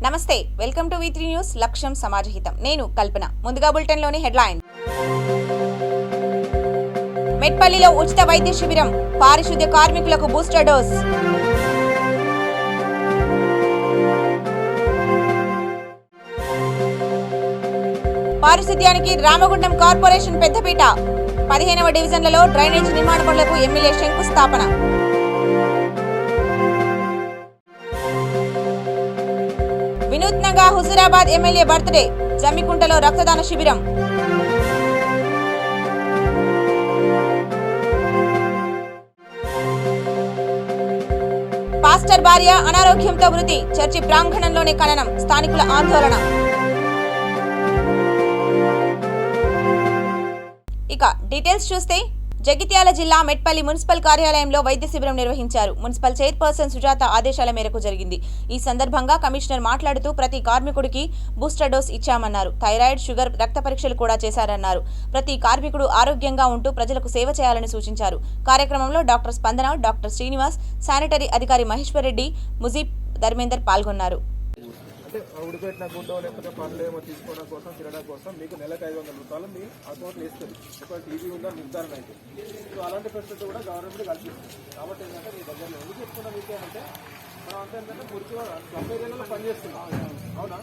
నమస్తే, welcome to V3 news. లక్ష్యం సమాజహితం. నేను కల్పన. ముందుగా బులెటిన్ లోని హెడ్లైన్. మెట్పల్లిలో ఉచిత వైద్య శిబిరం, పారిశుద్ధ్య కార్మికులకు బూస్టర్ డోస్. పారిశుద్ధ్యానికి రామగుండం కార్పొరేషన్ పెద్దపీట. 15వ డివిజన్లలో డ్రైనేజ్ నిర్మాణ పనులకు ఎమ్మెల్యే శంకుస్థాపన. వినూత్నంగా హుజూరాబాద్ ఎమ్మెల్యే బర్త్డే, జమ్మికుంటలో రక్తదాన శిబిరం. పాస్టర్ భార్య అనారోగ్యంతో మృతి, చర్చి ప్రాంగణంలోనే ఖననం, స్థానికుల ఆందోళన. ఇక డీటెయిల్స్ చూస్తే, జగిత్యాల జిల్లా మెట్పల్లి మున్సిపల్ కార్యాలయంలో వైద్య శిబిరం నిర్వహించారు. మున్సిపల్ చైర్పర్సన్ సుజాత ఆదేశాల మేరకు జరిగింది. ఈ సందర్భంగా కమిషనర్ మాట్లాడుతూ ప్రతి కార్మికుడికి బూస్టర్ డోస్ ఇచ్చామన్నారు. థైరాయిడ్, షుగర్, రక్త పరీక్షలు కూడా చేశారన్నారు. ప్రతి కార్మికుడు ఆరోగ్యంగా ఉంటూ ప్రజలకు సేవ చేయాలని సూచించారు. కార్యక్రమంలో డాక్టర్ స్పందన, డాక్టర్ శ్రీనివాస్, శానిటరీ అధికారి మహేశ్వర్ రెడ్డి, ముజీబ్, ధర్మేందర్ పాల్గొన్నారు. ఉడిపెట్టిన గుడ్డో లేకపోతే పనులు ఏమో తీసుకోవడం కోసం తినడం కోసం మీకు నెలకు 500 రూపాయలు మీ అకౌంట్లో వేస్తుంది. ఒక టీవీ ఉందా నిర్ధారణ అయితే. సో అలాంటి ఫెసిలిటీ కూడా గవర్నమెంట్ కల్పిస్తుంది. కాబట్టి ఏంటంటే మీ దగ్గరలో ఎందుకు చెప్తున్నా మీకే అంటే మనం అంతా ఏంటంటే మురికి స్లమ్ ఏరియాలలో పనిచేస్తున్నాం, అవునా?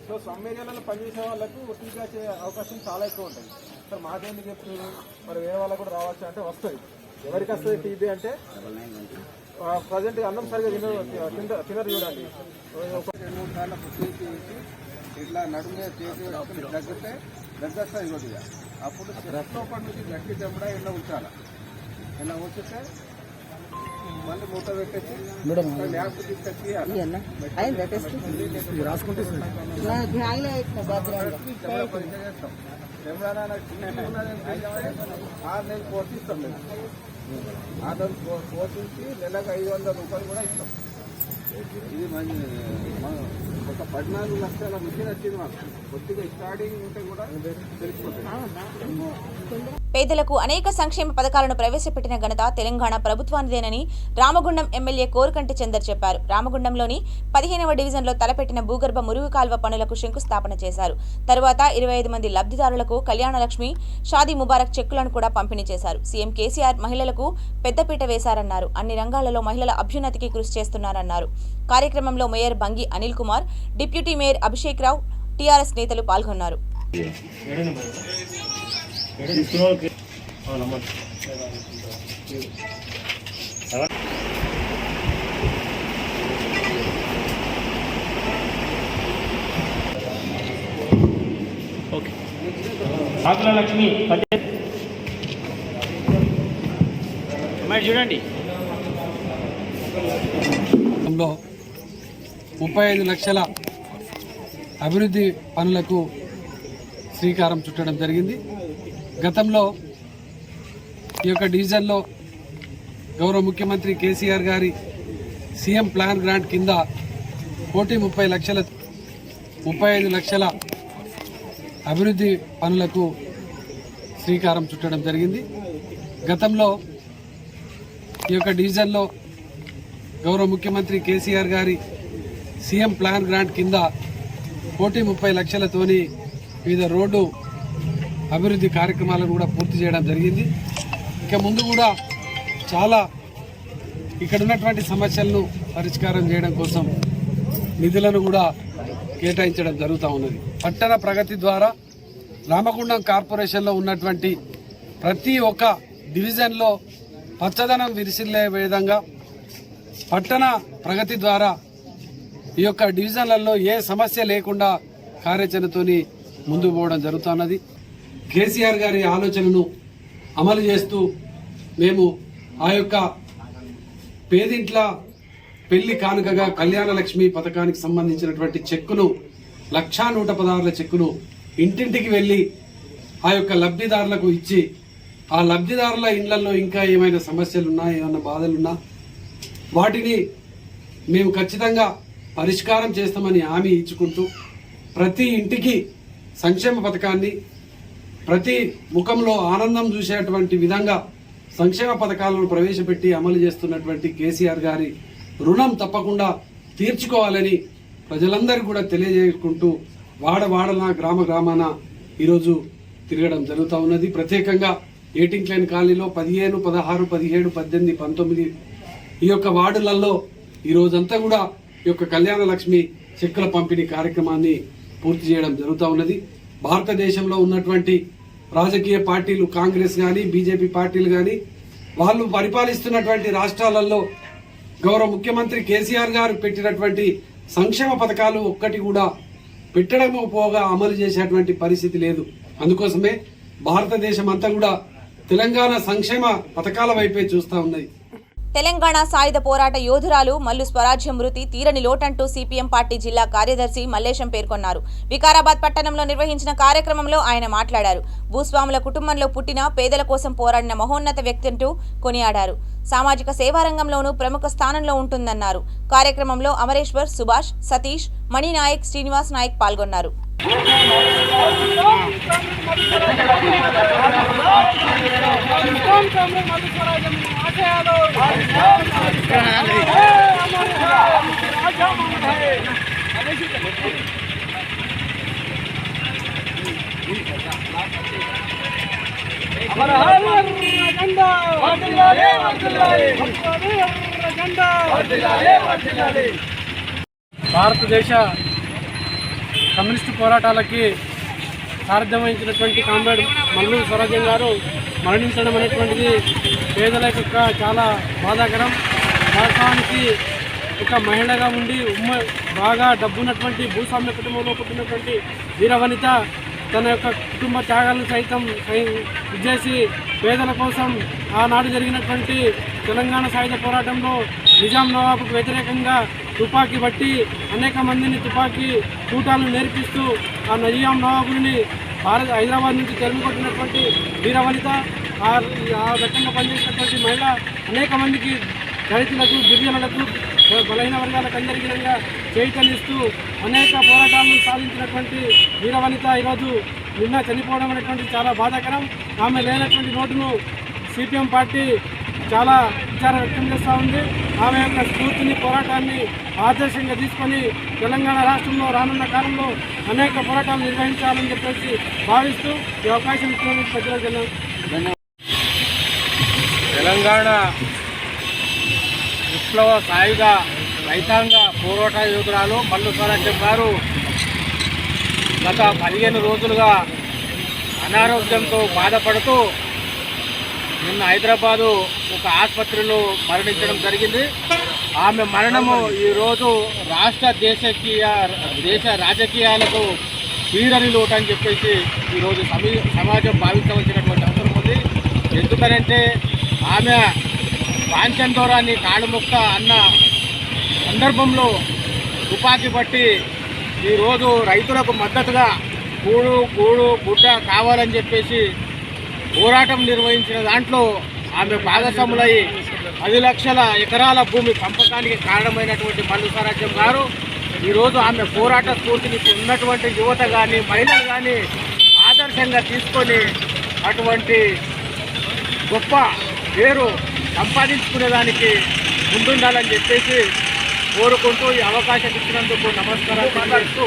సో స్లమ్ ఏరియాలలో పనిచేసే వాళ్ళకు టీకా వచ్చే అవకాశం చాలా ఎక్కువ ఉంటుంది. సో మాకేందుకు చెప్తున్నారు, మరి వేరే వాళ్ళకు కూడా రావచ్చు అంటే వస్తుంది. ఎవరికి వస్తుంది టీబీ అంటే? ప్రజెంట్ అన్నం సరిగా తినరు చూడండి. 2-3 సార్లు చేసి ఇట్లా నడుము చేసి దగ్గితే దగ్గొస్తుంది కొద్దిగా. అప్పుడు లోపల నుంచి గట్టి దెబ్బడ ఎండ ఉంచాలి. ఎండ ఉంచితే మళ్ళీ మూట పెట్టేసి ల్యాబ్ తీసుకొచ్చి చేస్తాం. ఎవరైనా 6 నెలలు కోర్సు ఇస్తాం మేము. ఆధార్ పోషించి నెలకు 500 రూపాయలు కూడా ఇస్తాం. ఇది ఒక 14 లక్షల మిషన్ వచ్చింది మాకు. కొద్దిగా స్టార్టింగ్ ఉంటే కూడా తెలిసిపోతుంది. పేదలకు అనేక సంక్షేమ పథకాలను ప్రవేశపెట్టిన ఘనత తెలంగాణ ప్రభుత్వానిదేనని రామగుండం ఎమ్మెల్యే కోరుకంటి చందర్ చెప్పారు. రామగుండంలోని 15వ డివిజన్లో తలపెట్టిన భూగర్భ మురుగు కాల్వ పనులకు శంకుస్థాపన చేశారు. తరువాత 25 మంది లబ్ధిదారులకు కళ్యాణలక్ష్మి, షాదీ ముబారక్ చెక్కులను కూడా పంపిణీ చేశారు. సీఎం కేసీఆర్ మహిళలకు పెద్దపీట వేశారన్నారు. అన్ని రంగాలలో మహిళల అభ్యున్నతికి కృషి చేస్తున్నారన్నారు. కార్యక్రమంలో mayor Bangi Anil Kumar, deputy mayor Abhishek Rao, TRS నేతలు పాల్గొన్నారు. లక్ష్మి చూడండి, 35 లక్షల అభివృద్ధి పనులకు శ్రీకారం చుట్టడం జరిగింది. గతంలో ఈ యొక్క డివిజన్లో గౌరవ ముఖ్యమంత్రి కేసీఆర్ గారి సీఎం ప్లాన్ గ్రాంట్ కింద 35 లక్షల అభివృద్ధి పనులకు శ్రీకారం చుట్టడం జరిగింది. గతంలో ఈ యొక్క డివిజన్లో గౌరవ ముఖ్యమంత్రి కేసీఆర్ గారి సీఎం ప్లాన్ గ్రాంట్ కింద 30 లక్షలతోని వివిధ రోడ్డు అభివృద్ధి కార్యక్రమాలను కూడా పూర్తి చేయడం జరిగింది. ఇక ముందు కూడా చాలా ఇక్కడ ఉన్నటువంటి సమస్యలను పరిష్కారం చేయడం కోసం నిధులను కూడా కేటాయించడం జరుగుతూ ఉన్నది. పట్టణ ప్రగతి ద్వారా రామగుండం కార్పొరేషన్లో ఉన్నటువంటి ప్రతి ఒక్క డివిజన్లో పచ్చదనం విరిసిల్లే విధంగా పట్టణ ప్రగతి ద్వారా ఈ యొక్క డివిజన్లలో ఏ సమస్య లేకుండా కార్యాచరణతోని ముందుకు పోవడం జరుగుతున్నది. కేసీఆర్ గారి ఆలోచనను అమలు చేస్తూ మేము ఆ యొక్క పేదింట్ల పెళ్లి కానుకగా కళ్యాణలక్ష్మి పథకానికి సంబంధించినటువంటి చెక్కును 1,116 చెక్కును ఇంటింటికి వెళ్ళి ఆ యొక్క లబ్ధిదారులకు ఇచ్చి, ఆ లబ్ధిదారుల ఇళ్లలో ఇంకా ఏమైనా సమస్యలున్నా, ఏమైనా బాధలున్నా వాటిని మేము ఖచ్చితంగా పరిష్కారం చేస్తామని హామీ ఇచ్చుకుంటూ ప్రతి ఇంటికి సంక్షేమ పథకాన్ని, ప్రతి ముఖంలో ఆనందం చూసేటువంటి విధంగా సంక్షేమ పథకాలను ప్రవేశపెట్టి అమలు చేస్తున్నటువంటి కేసీఆర్ గారి రుణం తప్పకుండా తీర్చుకోవాలని ప్రజలందరికీ కూడా తెలియజేసుకుంటూ వాడవాడన గ్రామాన ఈరోజు తిరగడం జరుగుతూ ఉన్నది. ప్రత్యేకంగా ఏటింగ్ లైన్ కాలనీలో 15, 16, 17, 18, 19 ఈ యొక్క వార్డులలో ఈ రోజంతా కూడా ఈ యొక్క కళ్యాణ లక్ష్మి చెక్కుల పంపిణీ కార్యక్రమాన్ని పూర్తి చేయడం జరుగుతూ ఉన్నది. భారతదేశంలో ఉన్నటువంటి రాజకీయ పార్టీలు కాంగ్రెస్ కానీ బీజేపీ పార్టీలు కానీ వాళ్ళు పరిపాలిస్తున్నటువంటి రాష్ట్రాలలో గౌరవ ముఖ్యమంత్రి కేసీఆర్ గారు పెట్టినటువంటి సంక్షేమ పథకాలు ఒక్కటి కూడా పెట్టడము పోగా అమలు చేసేటువంటి పరిస్థితి లేదు. అందుకోసమే భారతదేశం అంతా కూడా తెలంగాణ సంక్షేమ పథకాల వైపే చూస్తా ఉన్నాయి. తెలంగాణ సాయుధ పోరాట యోధురాలు మల్లు స్వరాజ్యం మృతి తీరని లోటంటూ సిపిఎం పార్టీ జిల్లా కార్యదర్శి మల్లేశం పేర్కొన్నారు. వికారాబాద్ పట్టణంలో నిర్వహించిన కార్యక్రమంలో ఆయన మాట్లాడారు. భూస్వాముల కుటుంబంలో పుట్టిన పేదల కోసం పోరాడిన మహోన్నత వ్యక్తి అంటూ కొనియాడారు. సామాజిక సేవారంగంలోనూ ప్రముఖ స్థానంలో ఉంటుందన్నారు. కార్యక్రమంలో అమరేశ్వర్, సుభాష్, సతీష్, మణినాయక్, శ్రీనివాస్ నాయక్ పాల్గొన్నారు. భారతదేశ కమ్యూనిస్టు పోరాటాలకి సారథ్యం వహించినటువంటి కామ్రేడ్ మల్లు స్వరాజ్యం గారు మరణించడం అనేటువంటిది పేదల యొక్క చాలా బాధాకరం. వాస్తవానికి ఒక మహిళగా ఉండి బాగా డబ్బున్నటువంటి భూస్వామ్య కుటుంబంలో పుట్టినటువంటి వీరవనిత తన యొక్క కుటుంబ త్యాగాలను సైతం చేసి పేదల కోసం ఆనాడు జరిగినటువంటి తెలంగాణ సాయుధ పోరాటంలో నిజాం నవాబుకు వ్యతిరేకంగా తుపాకీ బట్టి అనేక మందిని తుపాకీ తూటాలను నేర్పిస్తూ ఆ నిజాం నవాబుని హైదరాబాద్ నుంచి తరిమికొట్టినటువంటి వీరవనిత, ఆ రకంగా పనిచేసినటువంటి మహిళ అనేక మందికి దళితులకు, గిరిజనులకు, బలహీన వర్గాలకు అందరికీ చైతన్యస్తూ అనేక పోరాటాలను సాధించినటువంటి వీరవనిత ఈరోజు నిన్న చనిపోవడం అనేటువంటి చాలా బాధాకరం. ఆమె లేనటువంటి నోటును సిపిఎం పార్టీ చాలా విచారం వ్యక్తం చేస్తూ ఉంది. ఆమె యొక్క స్ఫూర్తిని, పోరాటాన్ని ఆదర్శంగా తీసుకొని తెలంగాణ రాష్ట్రంలో రానున్న కాలంలో అనేక పోరాటాలు నిర్వహించాలని చెప్పేసి భావిస్తూ ఈ అవకాశం ఇచ్చినందుకు ప్రజలకు తెలంగాణ విప్లవ సాయుధ రైతాంగ పోరాట యోధురాలు మల్లు స్వరాజ్యం గారు గత 15 రోజులుగా అనారోగ్యంతో బాధపడుతూ నిన్న హైదరాబాదు ఒక ఆసుపత్రిలో మరణించడం జరిగింది. ఆమె మరణము ఈరోజు రాష్ట్ర దేశ రాజకీయాలకు తీరని లోటు అని చెప్పేసి ఈరోజు సమాజం భావించవలసినటువంటి అవసరం ఉంది. ఎందుకనంటే ఆమె వాంఛన్ దూరాన్ని కాళ్ళముక్త అన్న సందర్భంలో తుపాకీ పట్టి ఈరోజు రైతులకు మద్దతుగా గూడు గుడ్డ కావాలని చెప్పేసి పోరాటం నిర్వహించిన దాంట్లో ఆమె భాగస్వాములై 10 లక్షల ఎకరాల భూమి పంపకానికి కారణమైనటువంటి మల్లు స్వరాజ్యం గారు ఈరోజు ఆమె పోరాట స్ఫూర్తిని ఉన్నటువంటి యువత కానీ మహిళలు కానీ ఆదర్శంగా తీసుకొని అటువంటి గొప్ప పేరు సంపాదించుకునేదానికి ముందుండాలని చెప్పేసి కోరుకుంటూ ఈ అవకాశం ఇచ్చినందుకు నమస్కారాలు తెలియజేస్తూ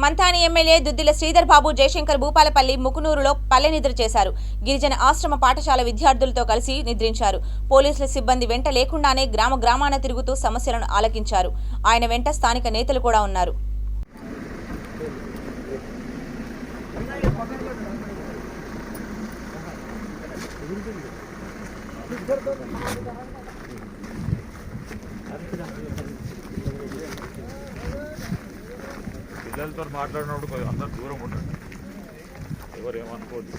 మంథాని ఎమ్మెల్యే దుద్దిల శ్రీధర్ బాబు జయశంకర్ భూపాలపల్లి ముకునూరులో పల్లె నిద్ర చేశారు. గిరిజన ఆశ్రమ పాఠశాల విద్యార్థులతో కలిసి నిద్రించారు. పోలీసుల సిబ్బంది వెంట లేకుండానే గ్రామాన తిరుగుతూ సమస్యలను ఆలకించారు. ఆయన వెంట స్థానిక నేతలు కూడా ఉన్నారు. పిల్లలతో మాట్లాడినప్పుడు అందరూ దూరం ఉండండి, ఎవరు ఏమనుకోవద్దు.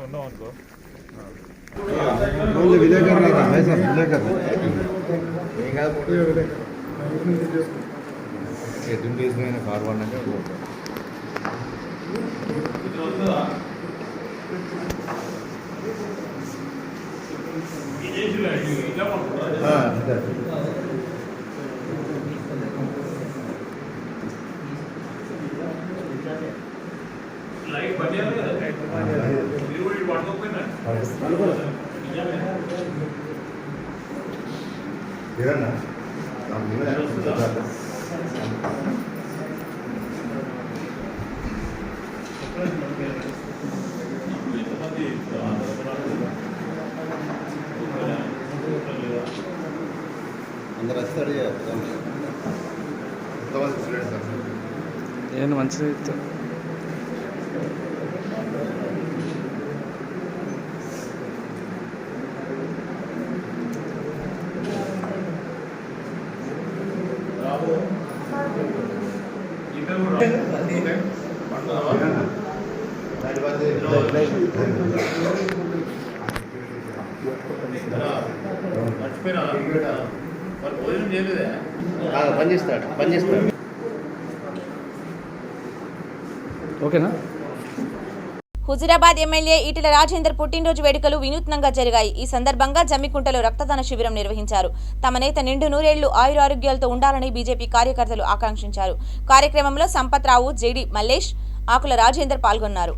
ఉన్నాం అనుకో ఫార్వర్డ్ అంటే ఏదన్నా అందరూ వస్తాడు నేను మంచిగా చెప్తాను. పనిచేస్తాడు ఓకేనా? హుజురాబాద్ ఎమ్మెల్యే ఈటెల రాజేందర్ పుట్టినరోజు వేడుకలు వినూత్నంగా జరిగాయి. ఈ సందర్భంగా జమ్మికుంటలో రక్తదాన శిబిరం నిర్వహించారు. తమ నేత నిండు నూరేళ్లు ఆయురారోగ్యాలతో ఉండాలని బీజేపీ కార్యకర్తలు ఆకాంక్షించారు. కార్యక్రమంలో సంపత్ రావు, జేడి మల్లేష్, ఆకుల రాజేందర్ పాల్గొన్నారు.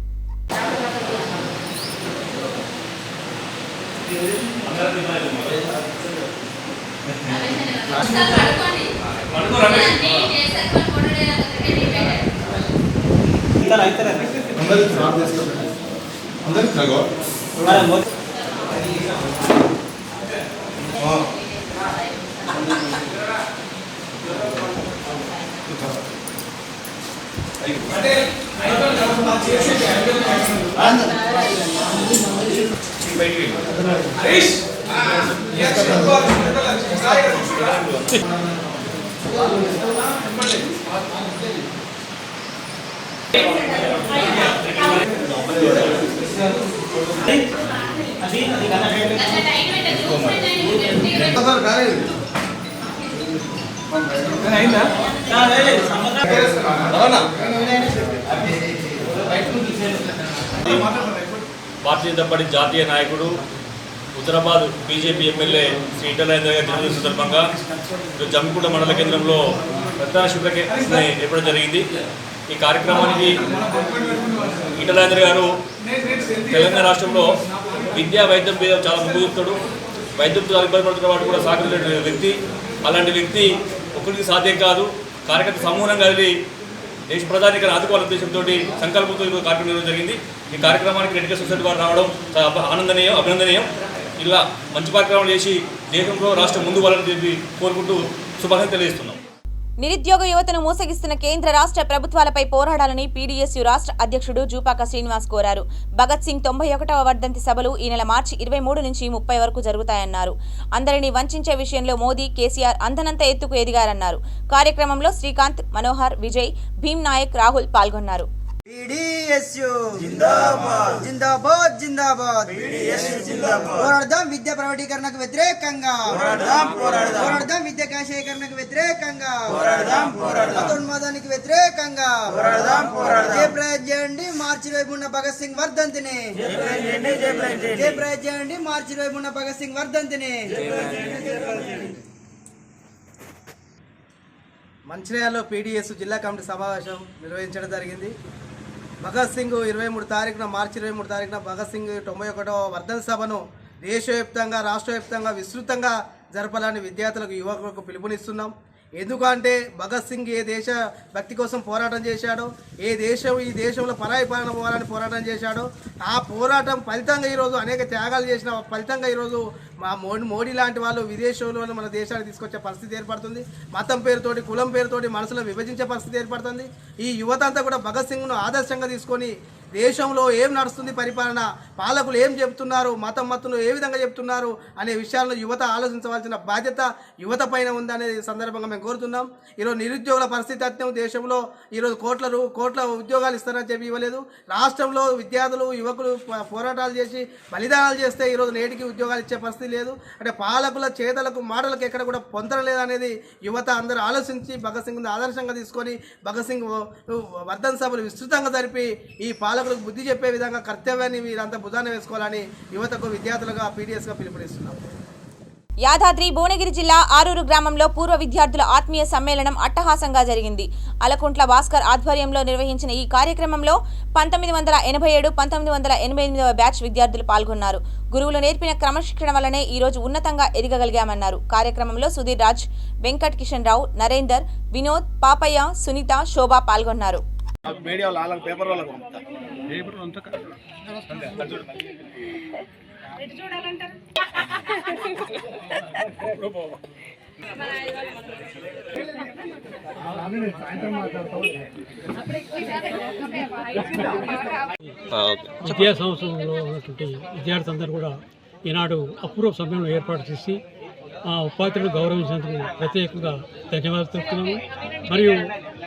భారతీయ జనతా పార్టీ జాతీయ నాయకుడు హుజురాబాద్ బీజేపీ ఎమ్మెల్యే శ్రీ ఈటెల రాజేందర్ గారి జన్మదిన సందర్భంగా జమ్మికుంట మండల కేంద్రంలో రక్తదాన శిబిరం ఏర్పడడం జరిగింది. ఈ కార్యక్రమానికి ఈటెల రాజేందర్ గారు తెలంగాణ రాష్ట్రంలో విద్యా వైద్యం మీద చాలా ముందు చూపుతాడు. వైద్యంతో ఇబ్బంది పడుతున్న వాడు కూడా సహకరించే వ్యక్తి. అలాంటి వ్యక్తి ఒకరికి సాధ్యం కాదు. కార్యకర్త సమూహంగా కలిగి దేశ ప్రధానికి ఆదుకోవాల ఉద్దేశంతో సంకల్పంతో ఈరోజు కార్యక్రమం నిర్వహించడం జరిగింది. ఈ కార్యక్రమానికి రెడ్ క్రాస్ సొసైటీ వారు రావడం చాలా ఆనందనీయం, అభినందనీయం. ఇలా మంచి కార్యక్రమాలు చేసి దేశంలో రాష్ట్రం ముందు వాళ్ళని చెప్పి కోరుకుంటూ శుభాకాంక్షలు తెలియజేస్తున్నాం. నిరుద్యోగ యువతను మోసగిస్తున్న కేంద్ర రాష్ట్ర ప్రభుత్వాలపై పోరాడాలని పీడీఎస్యూ రాష్ట్ర అధ్యక్షుడు జూపాక శ్రీనివాస్ కోరారు. భగత్ సింగ్ 91వ వర్ధంతి సభలు ఈ నెల మార్చి 23 నుంచి 30 వరకు జరుగుతాయన్నారు. అందరినీ వంచే విషయంలో మోదీ, కేసీఆర్ అందనంత ఎత్తుకు ఎదిగారన్నారు. కార్యక్రమంలో శ్రీకాంత్, మనోహర్, విజయ్, భీమ్ నాయక్, రాహుల్ పాల్గొన్నారు. పీడీఎస్యూ జిందాబాద్ జిందాబాద్ జిందాబాద్ పీడీఎస్యూ జిందాబాద్ పోరాడదాం విద్యా ప్రైవేటీకరణకు వ్యతిరేకంగా పోరాడదాం విద్యా కాషాయీకరణకు వ్యతిరేకంగా పోరాడదాం మతోన్మాదానికి వ్యతిరేకంగా పోరాడదాం జయప్రదం చేయండి మార్చి 23 భగత్ సింగ్ వర్ధంతిని జయప్రదం చేయండి మార్చి 23 భగత్ సింగ్ వర్ధంతిని. మంచిర్యాలలో పీడీఎస్ జిల్లా కమిటీ సమావేశం నిర్వహించడం జరిగింది. భగత్ సింగ్ 23 తారీఖున మార్చి 23 తారీఖున భగత్ సింగ్ 91వ వర్ధంతి సభను దేశవ్యాప్తంగా రాష్ట్ర వ్యాప్తంగా విస్తృతంగా జరపాలని విద్యార్థులకు యువకులకు పిలుపునిస్తున్నాం. ఎందుకంటే భగత్ సింగ్ ఏ దేశ భక్తి కోసం పోరాటం చేశాడో, ఈ దేశంలో పరాయి పాలన పోవాలని పోరాటం చేశాడో, ఆ పోరాటం ఫలితంగా ఈరోజు అనేక త్యాగాలు చేసిన ఫలితంగా ఈరోజు మా మోడీ లాంటి వాళ్ళు విదేశంలో మన దేశానికి తీసుకొచ్చే పరిస్థితి ఏర్పడుతుంది. మతం పేరుతోటి, కులం పేరుతోటి మనసులో విభజించే పరిస్థితి ఏర్పడుతుంది. ఈ యువత అంతా కూడా భగత్ సింగ్ను ఆదర్శంగా తీసుకొని దేశంలో ఏం నడుస్తుంది పరిపాలన, పాలకులు ఏం చెప్తున్నారు, మతను ఏ విధంగా చెప్తున్నారు అనే విషయాలను యువత ఆలోచించవలసిన బాధ్యత యువత పైన ఉందనే సందర్భంగా మేము కోరుతున్నాం. ఈరోజు నిరుద్యోగుల పరిస్థితి అత్యం దేశంలో ఈరోజు కోట్ల ఉద్యోగాలు ఇస్తారని చెప్పి ఇవ్వలేదు. రాష్ట్రంలో విద్యార్థులు యువకులు పోరాటాలు చేసి బలిదానాలు చేస్తే ఈరోజు నేటికి ఉద్యోగాలు ఇచ్చే పరిస్థితి లేదు. అంటే పాలకుల చేతలకు మాటలకు ఎక్కడ కూడా పొందడం లేదనేది యువత అందరూ ఆలోచించి భగత్ సింగ్ను ఆదర్శంగా తీసుకొని భగత్ సింగ్ వర్ధంతి సభలు విస్తృతంగా జరిపి ఈ పాలకులకు బుద్ధి చెప్పే విధంగా కర్తవ్యాన్ని వీరంతా భుజాన వేసుకోవాలని యువతకు విద్యార్థులుగా పీడీఎస్గా పిలుపునిస్తున్నాం. యాదాద్రి భువనగిరి జిల్లా ఆరూరు గ్రామంలో పూర్వ విద్యార్థుల ఆత్మీయ సమ్మేళనం అట్టహాసంగా జరిగింది. అలకుంట్ల భాస్కర్ ఆధ్వర్యంలో నిర్వహించిన ఈ కార్యక్రమంలో 1987-1988 బ్యాచ్ విద్యార్థులు పాల్గొన్నారు. గురువులు నేర్పిన క్రమశిక్షణ వల్లనే ఈ రోజు ఉన్నతంగా ఎదగగలిగామన్నారు. కార్యక్రమంలో సుధీర్ రాజ్, వెంకట్ కిషన్ రావు, నరేందర్, వినోద్, పాపయ్య, సునీత, శోభ పాల్గొన్నారు. విద్యా సంవత్సరంలో ఉన్నటువంటి విద్యార్థులందరూ కూడా ఈనాడు అపూర్వ సమ్మేళనం ఏర్పాటు చేసి ఆ ఉపాధ్యాయులను గౌరవించినందుకు ప్రత్యేకంగా ధన్యవాదాలు తెలుపుతున్నాము. మరియు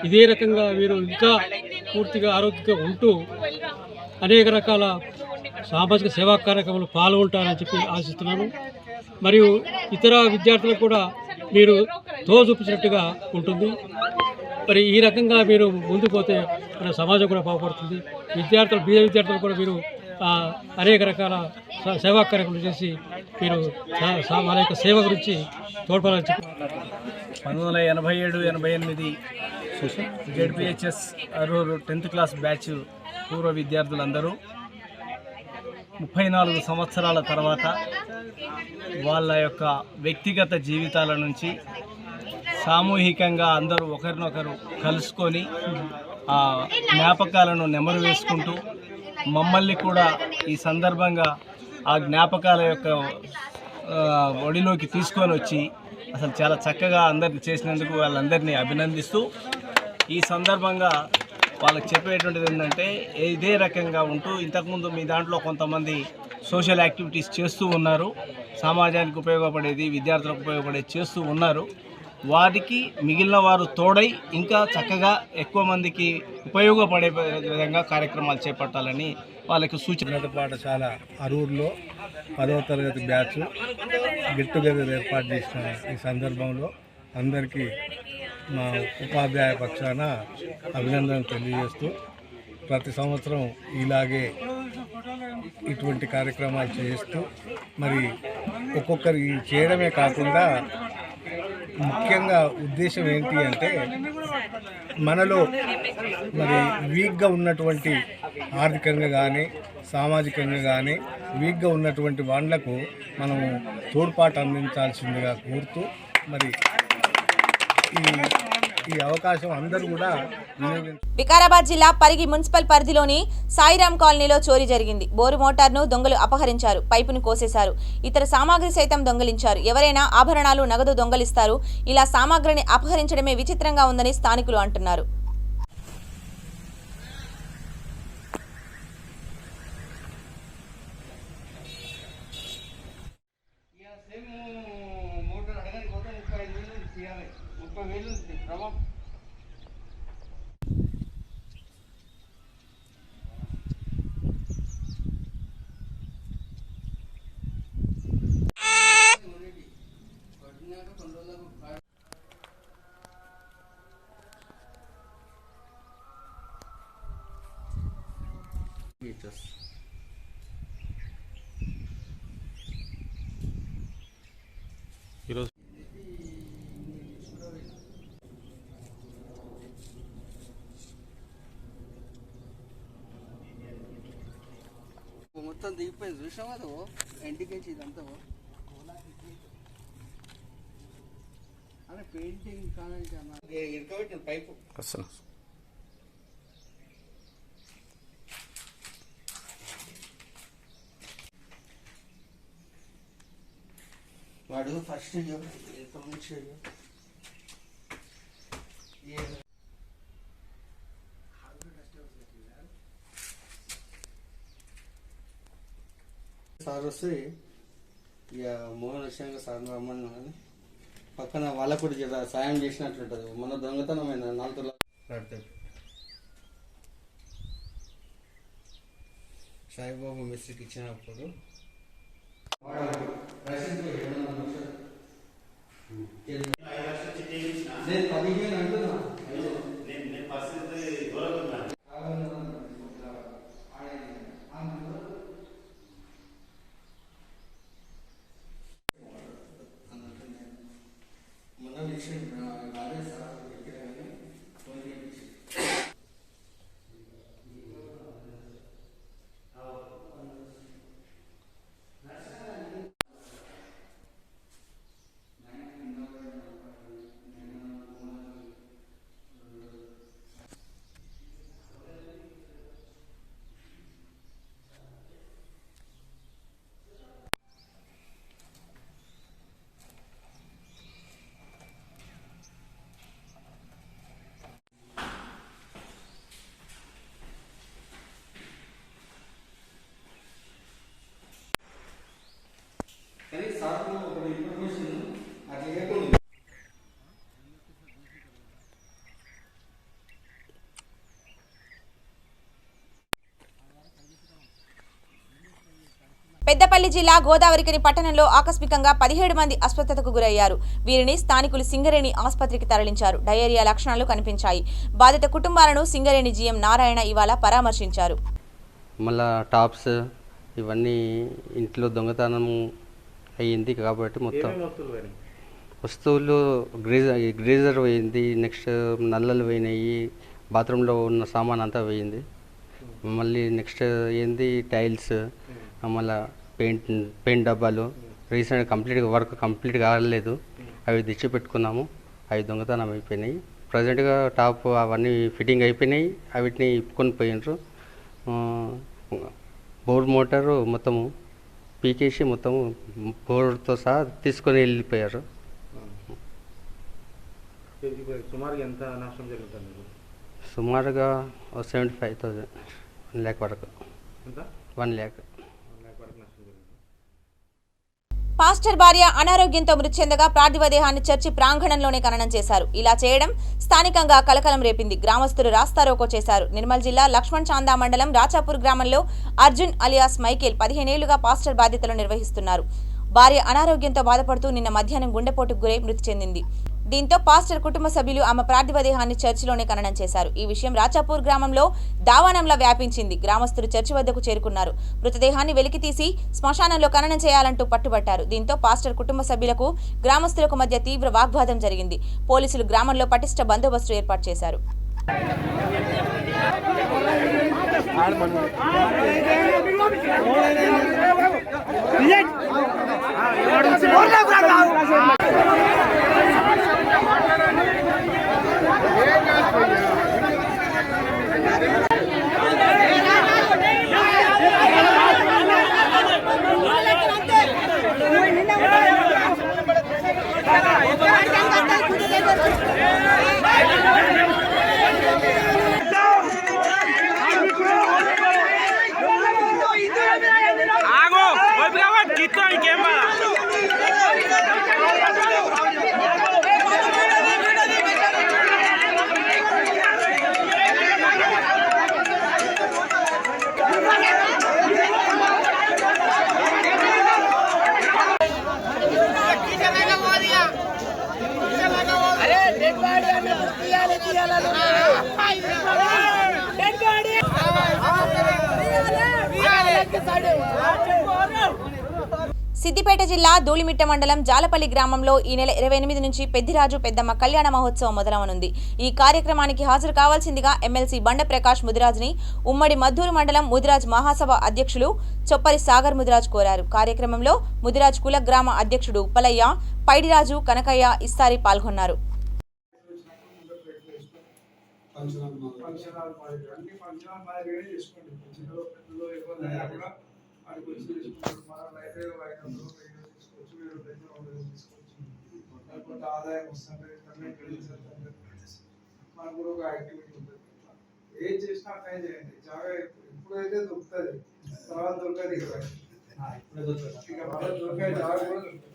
ఇదే రకంగా మీరు ఇంకా పూర్తిగా ఆరోగ్యంగా ఉంటూ అనేక రకాల సామాజిక సేవా కార్యక్రమాలు పాల్గొంటారని చెప్పి ఆశిస్తున్నాను. మరియు ఇతర విద్యార్థులకు కూడా మీరు చూపించినట్టుగా ఉంటుంది. మరి ఈ రకంగా మీరు ముందుకు పోతే మన సమాజం కూడా బాగుపడుతుంది. విద్యార్థులు బీద విద్యార్థులు కూడా మీరు అనేక రకాల సేవా కార్యక్రమాలు చేసి మీరు వాళ్ళ యొక్క సేవ గురించి తోడ్పడాలని చెప్పి 1987-88 ZPHS Aruru 10th class batch పూర్వ విద్యార్థులందరూ 34 సంవత్సరాల తర్వాత వాళ్ళ యొక్క వ్యక్తిగత జీవితాల నుంచి సామూహికంగా అందరూ ఒకరినొకరు కలుసుకొని ఆ జ్ఞాపకాలను నెమరు వేసుకుంటూ మమ్మల్ని కూడా ఈ సందర్భంగా ఆ జ్ఞాపకాల యొక్క ఒడిలోకి తీసుకొని వచ్చి అసలు చాలా చక్కగా అందరిని చేసినందుకు వాళ్ళందరినీ అభినందిస్తూ ఈ సందర్భంగా వాళ్ళకి చెప్పేటువంటిది ఏంటంటే ఇదే రకంగా ఉంటూ ఇంతకుముందు మీ దాంట్లో కొంతమంది సోషల్ యాక్టివిటీస్ చేస్తూ ఉన్నారు, సమాజానికి ఉపయోగపడేది విద్యార్థులకు ఉపయోగపడేది చేస్తూ ఉన్నారు. వాటికి మిగిలిన వారు తోడై ఇంకా చక్కగా ఎక్కువ మందికి ఉపయోగపడే విధంగా కార్యక్రమాలు చేపట్టాలని వాళ్ళకి సూచన. పాఠశాల అరూరులో 10వ తరగతి బ్యాచ్ గెట్ టుగెదర్ ఏర్పాటు చేసిన ఈ సందర్భంలో అందరికీ మా ఉపాధ్యాయ పక్షాన అభినందనలు తెలియజేస్తూ ప్రతి సంవత్సరం ఇలాగే ఇటువంటి కార్యక్రమాలు చేస్తూ మరి ఒక్కొక్కరి చేయడమే కాకుండా ముఖ్యంగా ఉద్దేశం ఏంటి అంటే మనలో మరి వీక్గా ఉన్నటువంటి ఆర్థికంగా కానీ సామాజికంగా కానీ వీక్గా ఉన్నటువంటి వాళ్ళకు మనము తోడ్పాటు అందించాల్సిందిగా కోరుతూ మరి ఈ అవకాశం అందరూ కూడా వికారాబాద్ జిల్లా పరిగి మున్సిపల్ పరిధిలోని సాయిరాం కాలనీలో చోరీ జరిగింది. బోరు మోటార్ను దొంగలు అపహరించారు, పైపును కోసేశారు, ఇతర సామాగ్రి సైతం దొంగిలించారు. ఎవరైనా ఆభరణాలు, నగదు దొంగలిస్తారు. ఇలా సామాగ్రిని అపహరించడమే విచిత్రంగా ఉందని స్థానికులు అంటున్నారు. మొత్తం దిగిపోయింది చూసావా అది ఇంటికి ఇదంతా అదే పెయింటింగ్ కాదంటే ఇరుకబెట్టిన పైపు వాడు ఫస్ట్ సార్ వస్తే ఇక మోహన్ వచ్చాక సార్ రమ్మని కానీ పక్కన వాళ్ళకు కూడా సాయం చేసినట్లుంటుంది. మన దొంగతనమైన 4 పడతాడు సాయిబాబు మెస్సీకి ఇచ్చినప్పుడు నేను 15 అంటున్నా. పెద్దపల్లి జిల్లా గోదావరికని పట్టణంలో ఆకస్మికంగా 17 మంది అస్వస్థతకు గురయ్యారు. వీరిని స్థానికులు సింగరేణి ఆసుపత్రికి తరలించారు. డయేరియా లక్షణాలు కనిపించాయి. బాధిత కుటుంబాలను సింగరేణి జీఎం నారాయణ ఇవాళ పరామర్శించారు. మళ్ళా టాప్స్ ఇవన్నీ ఇంట్లో దొంగతనం అయ్యింది కాబట్టి మొత్తం వస్తువులు గ్రీజర్ పోయింది, నెక్స్ట్ నల్లలు పోయినాయి, బాత్రూంలో ఉన్న సామాన్ అంతా పోయింది. మళ్ళీ నెక్స్ట్ ఏంది టైల్స్, మళ్ళీ పెయింట్ డబ్బాలు రీసెంట్గా వర్క్ కంప్లీట్ కాలేదు, అవి తెచ్చిపెట్టుకున్నాము. అవి దొంగతనం అయిపోయినాయి. ప్రజెంట్గా టాప్ అవన్నీ ఫిట్టింగ్ అయిపోయినాయి, వీటిని ఇప్పుకొని పోయినారు. బోర్ మోటారు మొత్తము పీకేసి మొత్తము బోర్డుతో సహా తీసుకొని వెళ్ళిపోయారు. సుమారుగా 75,000 1 lakh వరకు 1 lakh. పాస్టర్ భార్య అనారోగ్యంతో మృతి చెందగా పార్థివ దేహాన్ని చర్చి ప్రాంగణంలోనే ఖననం చేశారు. ఇలా చేయడం స్థానికంగా కలకలం రేపింది. గ్రామస్తులు రాస్తారోకో చేశారు. నిర్మల్ జిల్లా లక్ష్మణ్ చాందా మండలం రాచాపూర్ గ్రామంలో అర్జున్ అలియాస్ మైకేల్ 15 ఏళ్లుగా పాస్టర్ బాధ్యతలు నిర్వహిస్తున్నారు. భార్య అనారోగ్యంతో బాధపడుతూ నిన్న మధ్యాహ్నం గుండెపోటుకు గురై మృతి చెందింది. దీంతో పాస్టర్ కుటుంబ సభ్యులు ఆమె పార్థివ దేహాన్ని చర్చిలోనే ఖననం చేశారు. ఈ విషయం రాచాపూర్ గ్రామంలో దావానంలా వ్యాపించింది. గ్రామస్తులు చర్చి వద్దకు చేరుకున్నారు. మృతదేహాన్ని వెలికితీసి శ్మశానంలో ఖననం చేయాలంటూ పట్టుబట్టారు. దీంతో పాస్టర్ కుటుంబ సభ్యులకు గ్రామస్తులకు మధ్య తీవ్ర వాగ్వాదం జరిగింది. పోలీసులు గ్రామంలో పటిష్ట బందోబస్తు ఏర్పాటు చేశారు. సిద్దిపేట జిల్లా ధూళిమిట్ట మండలం జాలపల్లి గ్రామంలో ఈ నెల 28 నుంచి పెద్దిరాజు పెద్దమ్మ కళ్యాణ మహోత్సవం మొదలవనుంది. ఈ కార్యక్రమానికి హాజరు కావాల్సిందిగా ఎమ్మెల్సీ బండ ప్రకాష్ ముదిరాజ్ని ఉమ్మడి మద్దూరు మండలం ముదిరాజ్ మహాసభ అధ్యక్షులు చొప్పరి సాగర్ ముదిరాజ్ కోరారు. కార్యక్రమంలో ముదిరాజ్ కుల గ్రామ అధ్యక్షుడు ఉప్పలయ్య, పైడిరాజు, కనకయ్య, ఇస్తారి పాల్గొన్నారు. ఆదాయం వస్తుంది, మనకు కూడా ఒక యాక్టివిటీ ఉంటుంది. ఏం చేసినా అట్లా చేయండి. జాగా ఇప్పుడైతే దొరుకుతుంది, తర్వాత దొరకదు. ఇక మళ్ళీ దొరికే జాగా కూడా దొరుకుతుంది.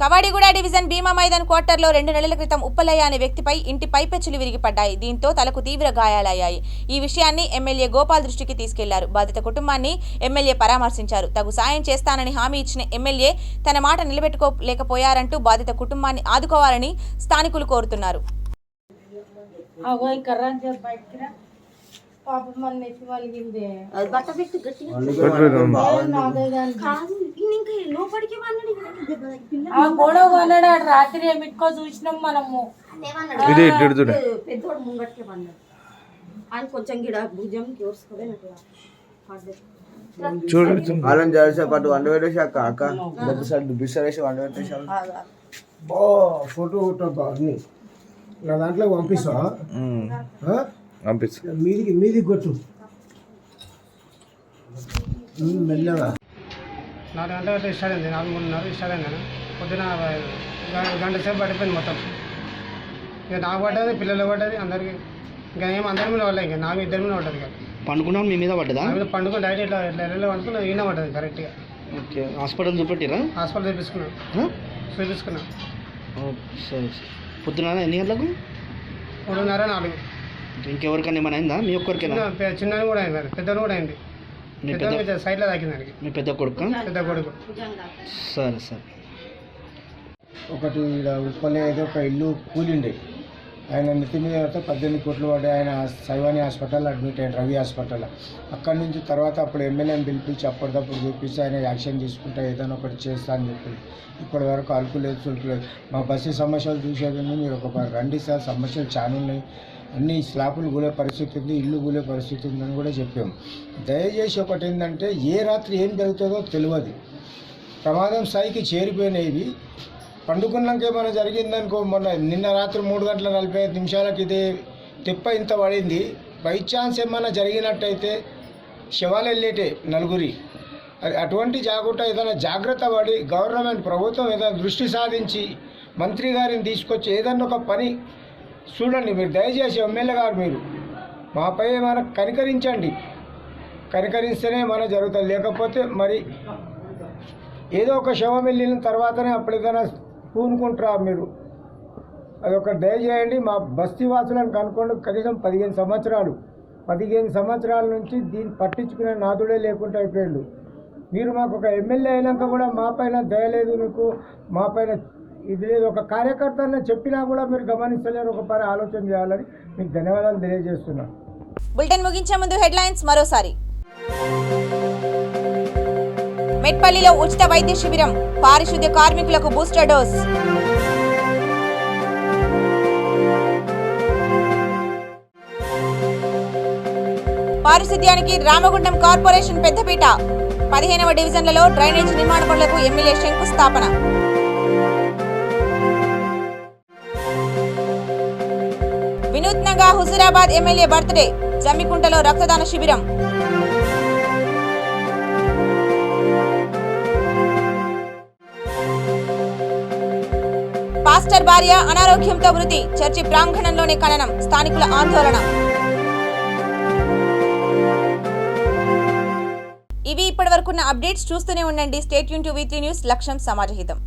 కవాడిగూడ డివిజన్ భీమా మైదాన్ క్వార్టర్లో 2 నెలల క్రితం ఉప్పలయ్య అనే వ్యక్తిపై ఇంటి పైపెచ్చులు విరిగిపడ్డాయి. దీంతో తలకు తీవ్ర గాయాలయ్యాయి. ఈ విషయాన్ని ఎమ్మెల్యే గోపాల్ దృష్టికి తీసుకెళ్లారు. బాధిత కుటుంబాన్ని ఎమ్మెల్యే పరామర్శించారు. తగు సాయం చేస్తానని హామీ ఇచ్చిన ఎమ్మెల్యే తన మాట నిలబెట్టుకోలేకపోయారంటూ బాధిత కుటుంబాన్ని ఆదుకోవాలని స్థానికులు కోరుతున్నారు. గొడవ అన్నాడు రాత్రి ఏమిటికో చూసినాం మనము. పెద్దోడు ముంగట్కే పన్నాడు. ఆయన కొంచెం గిడ భుజం వాళ్ళని చేసే పాటు వంట పెట్టేసి అక్క బిస్సరేసి వంట పెట్టేసి ఫోటో అన్ని నా దాంట్లో పంపిస్తా, మీదికి కొట్టు మెల్లగా. 4 గంటల స్టార్ట్ అయింది, 4:30 స్టార్ట్ అయింది. పొద్దున గంట సేపు పడిపోయింది మొత్తం. ఇక నాకు పడ్డది, పిల్లలు పడ్డది, అందరికి. ఇంకా ఏం అందరి మీద పడలేదు, ఇంకా నాకు ఇద్దరి మీద పడ్డది. పండుకున్నాం మీ మీద పడ్డదా? మీద పండుకొని డైరెక్ట్ ఇట్లా ఎట్లా పండుకున్నా ఈయన పడ్డది కరెక్ట్గా. ఓకే, హాస్పిటల్ చూపెట్టిరా? హాస్పిటల్ చూపించుకున్నా. సరే, పొద్దున ఎన్ని గంటలకు? 3:30, 4. ఇంకెవరికైనా ఏమైనా అయిందా? మీ ఒక్కరికైనా? చిన్న కూడా అయింది, పెద్దలు కూడా అయింది. మీ పెద్ద సైడ్లో తాకిందానికి మీ పెద్ద కొడుకు పెద్ద కొడుకు. సరే సరే. ఒకటి ఉప్పలే ఏదో ఒక ఇల్లు కూలిండే, ఆయన నెత్తి మీద 18 కోట్లు పడి ఆయన సైవాని హాస్పిటల్ అడ్మిట్ అయ్యాడు, రవి హాస్పిటల్. అక్కడి నుంచి తర్వాత అప్పుడు ఎమ్మెల్యేని పిలిపించి అప్పటికప్పుడు చూపించి ఆయన యాక్షన్ తీసుకుంటే ఏదైనా ఒకటి చేస్తా అని చెప్పింది. ఇప్పటి వరకు అలుకులేదు చులుకులేదు. మా బస్సు సమస్యలు చూసేది ఉంది, మీరు ఒక రండి సార్, సమస్యలు చాలా ఉన్నాయి, అన్ని స్లాపులు కూలే పరిస్థితి ఉంది, ఇల్లు కూలే పరిస్థితి ఉందని కూడా చెప్పాము. దయచేసి ఒకటి ఏంటంటే ఏ రాత్రి ఏం జరుగుతుందో తెలియదు, ప్రమాదం స్థాయికి చేరిపోయినవి. పండుకున్నాక ఏమైనా జరిగిందనుకో, నిన్న రాత్రి 3:45 ఇదే తెప్ప ఇంత పడింది. బై ఛాన్స్ ఏమైనా జరిగినట్టయితే శవాలు వెళ్ళేటే నలుగురి. అటువంటి ఏదైనా జాగ్రత్త పడి గవర్నమెంట్ ప్రభుత్వం ఏదైనా దృష్టి సాధించి మంత్రి గారిని తీసుకొచ్చి ఏదన్నా ఒక పని చూడండి. మీరు దయచేసి ఎమ్మెల్యే గారు మీరు మాపై ఏమైనా కనికరించండి, కనికరిస్తేనే ఏమైనా జరుగుతుంది. లేకపోతే మరి ఏదో ఒక శవం వెళ్ళిన తర్వాతనే అప్పుడు ఏదైనా పూనుకుంటారా మీరు, అదొక దయచేయండి. మా బస్తీ వాసులను కనుక్కోండి. కనీసం 15 సంవత్సరాల నుంచి దీన్ని పట్టించుకునే నాదుడే లేకుండా అయిపోయాడు. మీరు మాకు ఒక ఎమ్మెల్యే అయినాక కూడా మా పైన దయ లేదు, మీకు మా పైన ఇది లేదు. ఒక కార్యకర్తని చెప్పినా కూడా మీరు గమనిస్తలేరు. ఒక పని ఆలోచన చేయాలని మీకు ధన్యవాదాలు తెలియజేస్తున్నాను. బులెటిన్ ముగించే ముందు హెడ్లైన్స్ మరోసారి. మెట్పల్లిలో ఉచిత వైద్య శిబిరం, పారిశుద్ధ్య కార్మికులకు బూస్టర్ డోస్. పారిశుద్ధ్యానికి రామగుండం కార్పొరేషన్ పెద్దపీట, 15వ డివిజన్లలో డ్రైనేజ్ నిర్మాణ పనులకు ఎమ్మెల్యే శంకుస్థాపన. వినూత్నంగా హుజూరాబాద్ ఎమ్మెల్యే బర్త్డే, జమ్మికుంటలో రక్తదాన శిబిరం. పాస్టర్ భార్య అనారోగ్యంతో మృతి, చర్చి ప్రాంగణంలోనే ఖననం, స్థానికుల ఆందోళన. ఇవి ఇప్పటివరకున్న అప్డేట్స్. చూస్తూనే ఉండండి. Stay tune to V3 news. లక్ష్యం సమాజహితం.